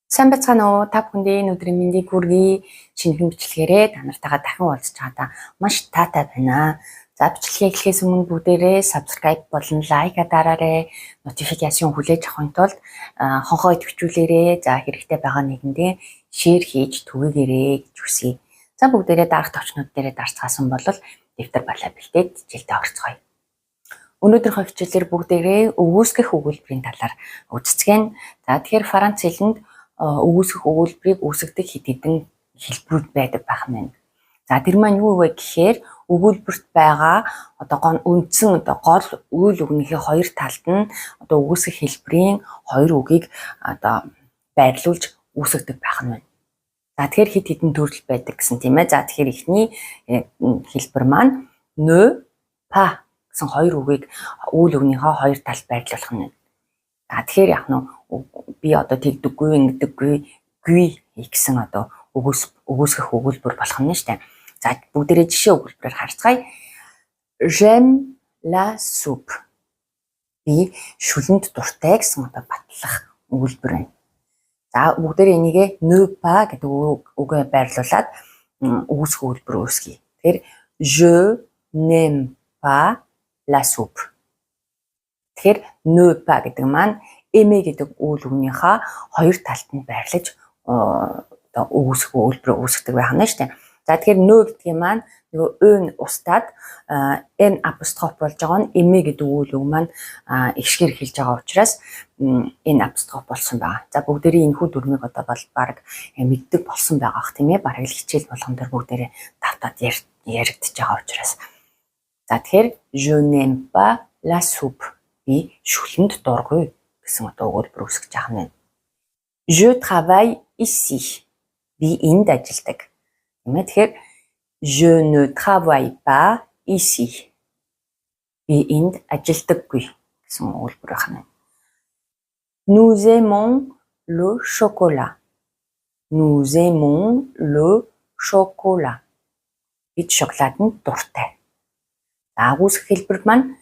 Сайн байцгаана уу? Та бүхэндээ энэ өдрийн мэндийг хүргэе. Шинэхэн бичлэгээрээ та нартайгаа дахин уулзч байгаадаа маш таатай байна. За бичлэгээ эхлэхээс өмнө бүгдээрээ subscribe болон лайк дараарай. Notification хүлээж авахын тулд хонхоо идэвхжүүлээрэй. За хэрэгтэй байгаа нэгэндээ share хийж түгээгээрэй гэж хүсье. За бүгдээрээ дараах товчнууд дээрээ дарцгаасан бол дэвтэр балаа бэлдээд хичээлдээ орцгоё. Өнөөдрийнхөө хичээлээр бүгдээрээ өгөөсгөх өгүүлбэрийн талаар үзцгээе. За тэгэхээр Франц хэлэнд өгөөсгөх өгүүлбэрийг үүсгдэг хэд хэдэн хэлбэрүүд байдаг байх нь. За тэр маань юу вэ гэхээр өгүүлбэрт байгаа үндсэн гол үйл үгнийхээ хоёр талд нь өгөөсгөх хэлбэрийн хоёр үгийг байрлуулж үүсгдэг байх нь. За тэгэхээр хэд хэдэн төрөл байдаг гэсэн тийм ээ. За тэгэхээр эхний хэлбэр маань ne pas гэсэн хоёр үгийг үйл үгнийхээ хоёр талд байрлуулах нь. За тэгэхээр яг нь би тэгдэггүй ингэдэггүй гүй гэсэн өгөөсгөх өгүүлбэр болох нь шүү дээ. За бүгдээрээ жишээ өгүүлбэрээр харцгаая. J'aime la soupe. Би шүлэнд дуртай гэсэн батлах өгүүлбэр байна. За бүгдээрээ энийгээ ne pas гэдэг үгээр байрлуулад өгөөсгөх өгүүлбэр үүсгэе. Тэгэхээр je n'aime pas la soupe. Тэгэхээр ne pas гэдэг маань aimer гэдэг үйл үгнийхээ хоёр талд нь байрлаж өгөөсгөх өгүүлбэр үүсгдэг байх нь шүү дээ. За тэгэхээр ne гэдгийг маань нөгөө ön устдаад n апостроф болж байгаа нь aimer гэдэг үйл үг маань ихшгээр хэлж байгаа учраас n апостроф болсон байгаа. За бүгдээрээ энэхүү дүрмийг бол баг мэддэг болсон байгаах тийм ээ. Бараг л хичээл болгон дээр бүгдээрээ давтаад яригдж байгаа учраас. За тэгэхээр je n'aime pas la soupe. Би шүлэнд дургүй гэсэн өгүүлбэр үүсгэж байгаа юм. Je travaille ici. Би энд ажилладаг. Тийм ээ. Тэгэхээр je ne travaille pas ici. Би энд ажилдаггүй гэсэн өгүүлбэр байна. Nous aimons le chocolat. Nous aimons le chocolat. Бид шоколаданд дуртай. За үүсгэх хэлбэр маань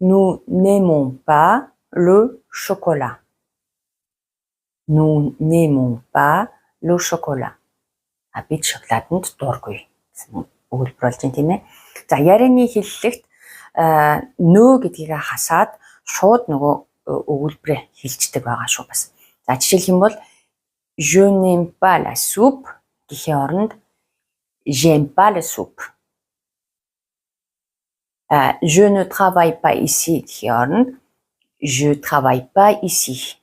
nous n'aimons pas le chocolat. Nous n'aimons pas le chocolat. Бид шоколаданд дургүй гэсэн өгүүлбэр болж байна тийм ээ. За ярианы хэллэгт нөө гэдгийг хасаад шууд нөгөө өгүүлбэрээ хэлцдэг байгаа шүү бас. За жишээлх юм бол je n'aime pas la soupe гэхийн оронд j'aime pas la soupe. Je ne travaille pas ici гэхийн оронд je travaille pas ici.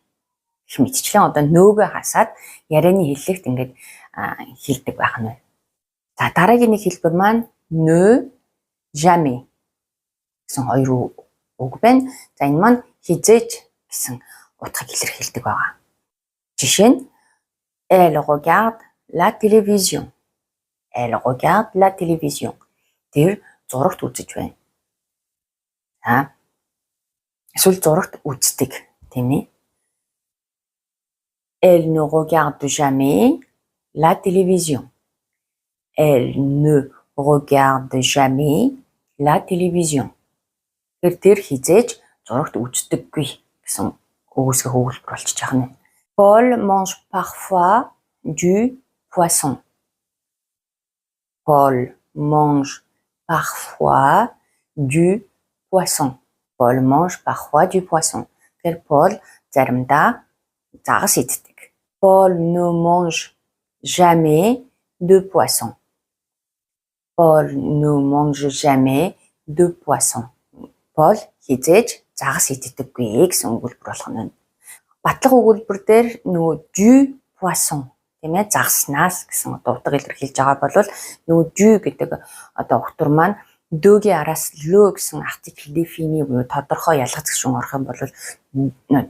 Гэх мэтчлэн нөөгөө хасаад ярианы хэллэгт ингээд хэлдэг байх нь. За дараагийн нэг хэлбэр маань ne jamais гэсэн хоёр үг байна. За энэ маань хизээж гэсэн утгыг илэрхийлдэг байгаа. Жишээ нь elle regarde la télévision. Elle regarde la télévision. Тэр зурагт үзэж байна. За эсвэл зурагт үздэг тийм ээ. Elle ne regarde jamais la télévision. Elle ne regarde jamais la télévision. Тэр хизээж зурагт үздэггүй гэсэн өгөөсгөх өгүүлбэр болчихж байгаа юм. Paul mange parfois du poisson. Paul mange parfois du poisson. Paul mange parfois du poisson. Тэр Paul заримдаа загас иддэг. Paul ne mange jamais de poisson. Paul ne mange jamais de poisson. Paul хизээж загас иддэггүй гэсэн өгүүлбэр болох нь. Батлах өгүүлбэр дээр нөгөө du poisson тийм ээ загаснаас гэсэн утга илэрхийлж байгаа бол нөгөө du гэдэг өгтөр маань дөгийн араас лөө гэсэн артикл дефини буюу тодорхой ялгац гишүүн орох юм бол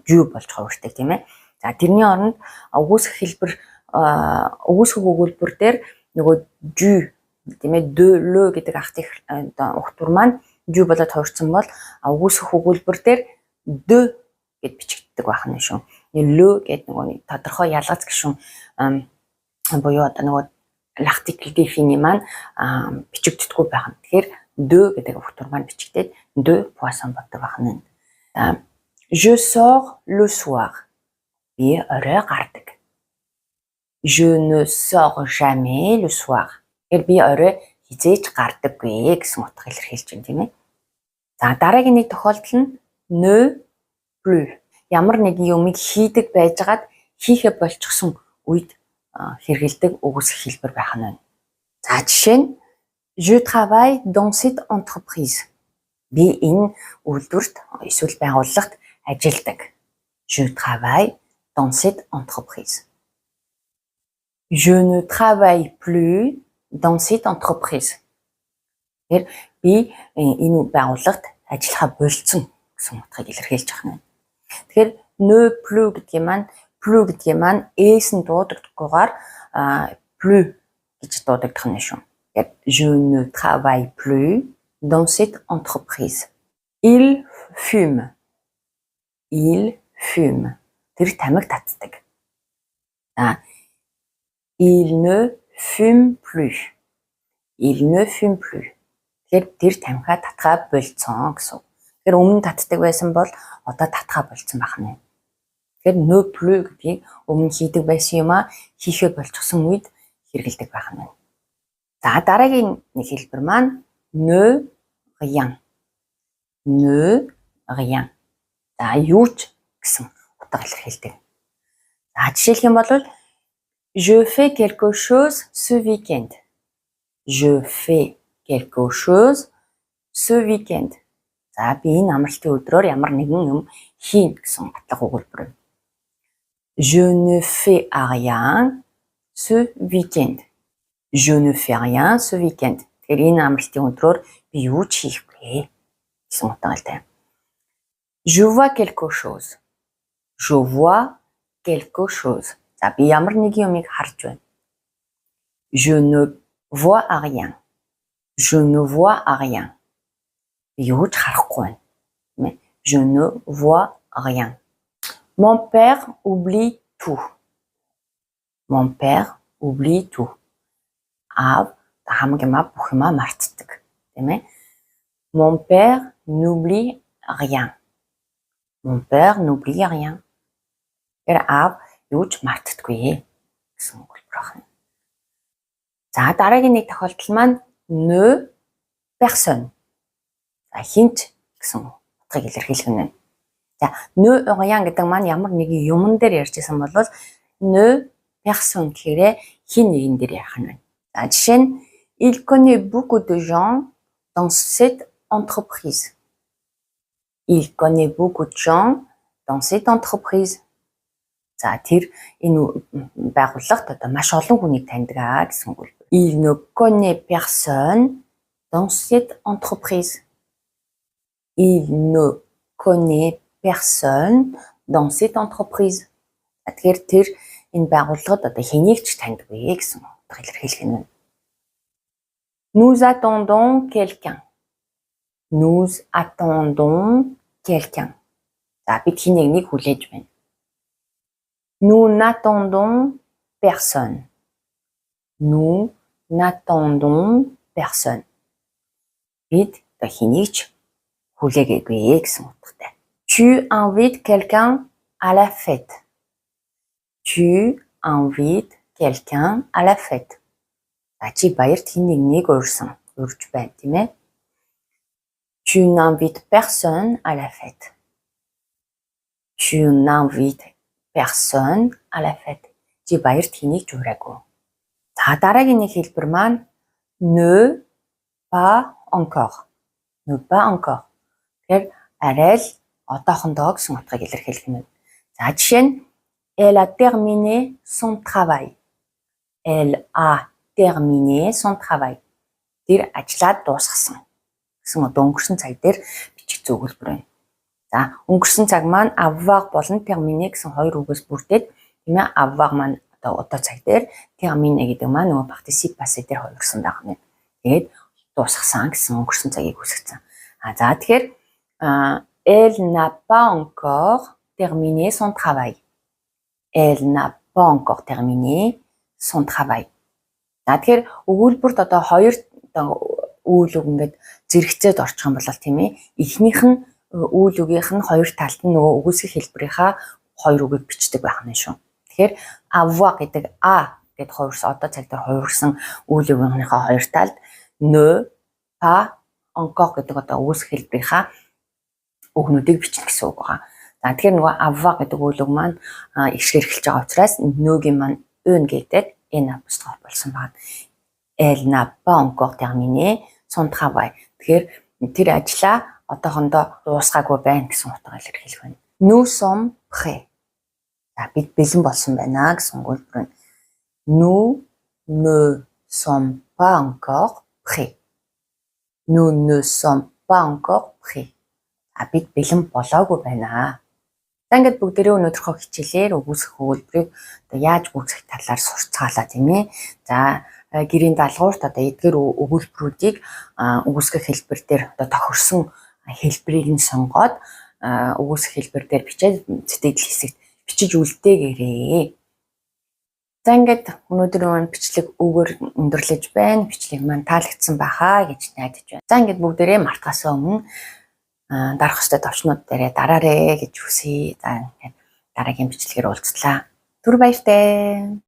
du болж хувирдаг тийм ээ. За тэрний оронд өгөөсгөх хэлбэр өгөөсгөх өгүүлбэр дээр нөгөө du тийм ээ de le гэдэг артикл өгтөр маань du болоод хувирсан бол өгөөсгөх өгүүлбэр дээр de гэд бичигддэг байх нь шүү. Le гэдэг нөгөө тодорхой ялгац гишүүн буюу нөгөө артикл дефини маань бичигддэггүй байх нь. Тэгэхээр de гэдэг өгтөр маань бичигдээд de poisson болдог байх нь. Je sors le soir. Би орой гардаг. Je ne sors jamais le soir. Тэгэхээр би орой хизээж гардаггүй гэсэн утга илэрхийлж байна тийм ээ. За дараагийн нэг тохиолдол нь ne plus. Ямар нэгэн юмыг хийдэг байжгаад хийхэ болчихсон үед хэрэгэлдэг үгс хэлбэр байх нь байна. За жишээ нь je travaille dans cette entreprise. Би энэ үйлдвэрт эсвэл байгууллагт ажилладаг. Je travaille dans cette entreprise. Je ne travaille plus dans cette entreprise. Тэгэхээр би энэ байгууллагт ажиллахаа болцсон гэсэн утгыг илэрхийлж байна. Тэгэхээр ne plus гэдгийг маань s-н дуудагдахгүйгээр plus гэж дуудагдах нь шүү. Тэгэхээр je ne travaille plus dans cette entreprise. Il fume. Il fume. Тэр тамиг татдаг. Il ne fume plus. Il ne fume plus. Тэгэхээр тэр тамхиа татхаа болцсон гэсэн. Тэгэхээр өмнө татдаг байсан бол одоо татхаа болцсон байх нь. Тэгэхээр ne plus гэдгийг өмнө хийдэг байсан юм а хийхэ болчихсон үед хэрэгэлдэг байх нь. За дараагийн нэг хэлбэр маань ne rien. Ne rien. За юу ч гэсэн утга илэрхийлдэг. За жишээлх юм бол je fais quelque chose ce week-end. Je fais quelque chose ce week-end. За би энэ амралтын өдрөөр ямар нэгэн юм хийн гэсэн батлах өгүүлбэр. Je ne fais rien ce week-end. Je ne fais rien ce week-end. Тэгэхээр энэ амралтын өдрөөр би юу ч хийхгүй гэсэн утгатай. Je vois quelque chose. Je vois quelque chose. За би ямар нэг юмыг харж байна. Je ne vois rien. Je ne vois rien. Юу ч харахгүй байна. Je ne vois rien. Mon père oublie tout. Mon père oublie tout. Аав хамаг юм бүх юм мартдаг. Тийм ээ. Mon père n'oublie rien. Mon père n'oublie rien. Аав юу ч мартдаггүй гэсэн үг байна. За дараагийн нэг тохиолдол маань ne personne. За хинт гэсэн утгыг илэрхийлэх нь. За ne rien гэдэг маань ямар нэгэн юмн дээр ярьжсэн бол ne personne гэхээр хин нэгэн дээр ярих нь. За жишээ нь il connaît beaucoup de gens dans cette entreprise. Il connaît beaucoup de gens dans cette entreprise. За тэр энэ байгууллагт одоо маш олон хүнийг таньдаг гэсэн үг. Il ne connaît personne dans cette entreprise. Il ne connaît personne dans cette entreprise. Тэгэхээр тэр энэ байгууллагад одоо хэнийг ч таньдаггүй гэсэн утга илэрхийлэх нь. Nous attendons quelqu'un. Nous attendons quelqu'un. За бид хэнийг хүлээж байна. Nous n'attendons personne. Nous n'attendons personne. Бид хэнийг ч хүлээгээгүй гэсэн утгатай. Tu invites quelqu'un à la fête. Tu invites quelqu'un à la fête. Чи баярт хэн нэгнийг урьж байна, тийм ээ? Tu n'invites personne à la fête. Tu n'invites personne à la fête. Чи баярт хэнийг ч ураагүй. За дараагийн нэг хэлбэр маань ne pas encore. Ne pas encore. Тэгэхээр арай л одоохондоо гэсэн утгыг илэрхийлэх нь. За жишээ нь elle a terminé son travail. Elle a terminé son travail. Тэр ажлаа дуусгасан гэсэн одоо өнгөрсөн цаг дээр бичих зөвлөлбөр байна. За өнгөрсөн цаг маань avoir болон terminé гэсэн хоёр үгээс бүрдээд тийм ээ avoir маань одоо цаг дээр terminé гэдэг маань нөгөө participe passé дээр хувирсан байх нь. Тэгээд дуусгасан гэсэн өнгөрсөн цагийг үсгэсэн. За тэгэхээр elle n'a pas encore terminé son travail. Elle n'a pas encore terminé son travail. Тэгэхээр өгүүлбэрт одоо хоёр үйл үг ингээд зэрэгцээд орчих юм бол тийм ээ эхнийх нь үйл үгийнх нь хоёр талд нь нөгөө үгүйсгэх хэлбэрийнхаа хоёр үгийг бичдэг байх нь шүү. Тэгэхээр avoir гэдэг а гэд хувирсан одоо цаг дээр хувирсан үйл явдлынхаа хоёр талд ne pas encore гэдэг одоо үүсэх хэлбэрийнхаа үгнүүдийг бичнэ гэсэн үг байна. За тэгэхээр нөгөө avoir гэдэг үйл үг маань ихшгээр эхэлж байгаа учраас нөгийн маань ön гэдэг энэ апостроф болсон байна. Elle n'a pas encore terminé son travail. Тэгэхээр тэр ажлаа одоохондоо дуусгаагүй байна гэсэн утгаар илэрхийлэх байна. Nous sommes prêts. За бид бэлэн болсон байна гэсэн үг байна. Nous ne sommes pas encore prêts. Nous ne sommes pas encore prêts. Бид бэлэн болоогүй байна. За ингээд бүгдээрээ өнөөдрийнхөө хичээлээр өгүүлэх хөвөлбөрийг одоо яаж үүсэх талаар сурцгаалаа тийм ээ. За гэрийн даалгаварт одоо эдгээр өгүүлбэрүүдийг өгүүлэх хэлбэр дээр одоо тохирсон хэлбэрийг нь сонгоод өгүүлэх хэлбэр дээр бичээд сэтгэл хэсэгт бичиж үлдээгээрээ. За ингээд өнөөдрийн маань бичлэг өгөр өндөрлөж байна. Бичлэг маань таалагдсан байхаа гэж найдаж байна. За ингээд бүгдээрээ мартахаас өмнө дарах ёстой товчнууд дээрээ дараарэ гэж хүсье. За ингээд дараагийн бичлэгээр уулзлаа. Түр баяртай.